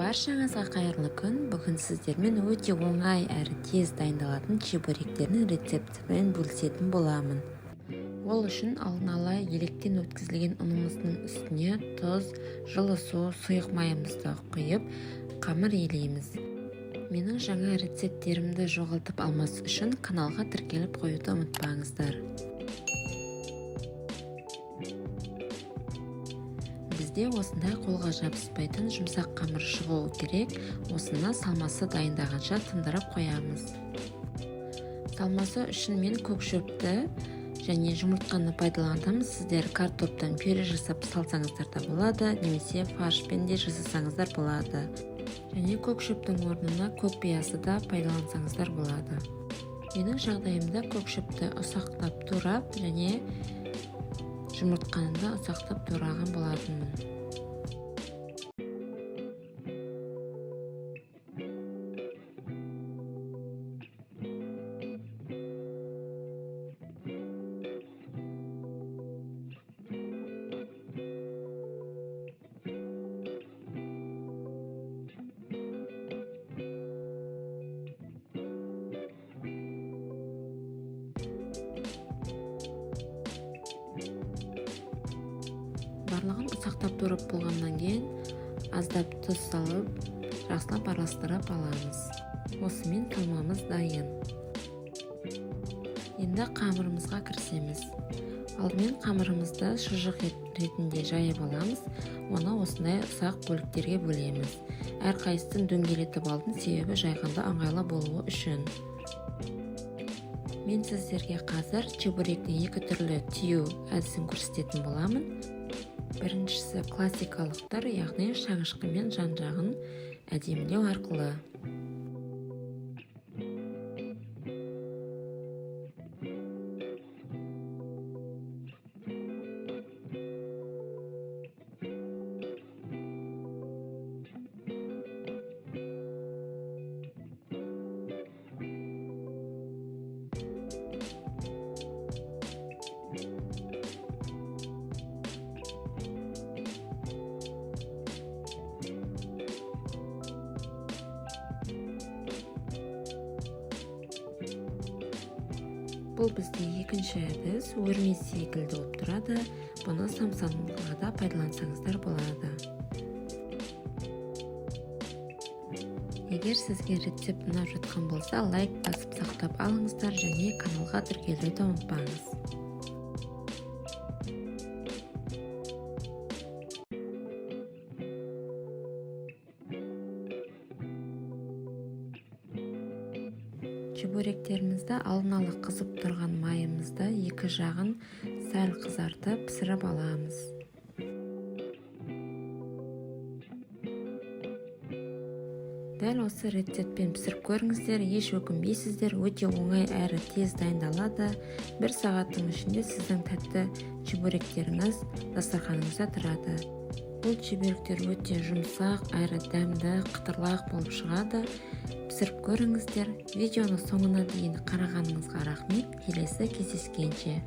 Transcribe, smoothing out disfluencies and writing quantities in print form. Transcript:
Баршаңызға қайырлы күн. Бүгін сіздермен өте оңай әрі тез дайындалатын чебуректердің рецептімен бөлісетін боламын. Ол үшін алдын ала електен өткізілген ұнымыздың үстіне тұз, жылы су, сұйық майымызды құйып, қамыр елейміз. Менің жаңа рецепттерімді жоғалтып алмас үшін каналға тіркеліп қоюды ұмытпаңыздар. Бізде осындай қолға жабыспайтын жұмсақ қамыр шығуы керек. Осыны салмасы дайындағанша тындырып қоямыз. Салмасы үшін мен көк шөпті және жұмыртқаны пайдаландым. Сіздер картоптан пюре жасап салсаңыздар да болады, немесе фаршпен де жасасаңыздар болады. Және көк шөптің орнына көк пиязды да пайдалансаңыздар болады. Менің жағдайымда көк шөпті ұсақтап турап және жұмыртқаны да ұсақтап тураған болатынмын. Барлығын ұсақтап турап болғаннан кейін аздап тұз салып, жақсылап араластырып аламыз. Осымен салмамыз дайын. Енді қамырымызға кірісеміз. Алдымен қамырымызды шұжық ретінде жайып аламыз. Оны осындай ұсақ бөліктерге бөлеміз. Әрқайсысын дөңгелетіп алдым, себебі жайғанда ыңғайлы болуы үшін. Мен сіздерге қазір чебуректің екі түрлі тию әдісін көрсететін боламын. Біріншісі классикалықтар, яғни шаңышқы мен жан-жағын әдемілеу арқылы. Бұл бізде екінші әдіс, өрме секілді болып тұрады. Бұны самсаға да пайдалансаңыздар болады. Егер сізге рецепт ұнап жатқан болса, лайк басып сақтап алыңыздар және каналға тіркелуді ұмытпаңыз. Чебуректерімізді алдын ала қызып тұрған майымызды екі жағын сәл қызартып пісіріп аламыз. Дәл осы рецептпен пісіріп көріңіздер, еш өкінбейсіздер, өте оңай әрі тез дайындалады. 1 сағаттың ішінде сіздің тәтті чебуректеріңіз дастарханыңызда тұрады. Бұл чебуректер өте жұмсақ әрі дәмді, қытырлақ болып шығады. Пісіріп көріңіздер. Видеоны соңына дейін қарағаныңызға рахмет. Келесі кездескенше.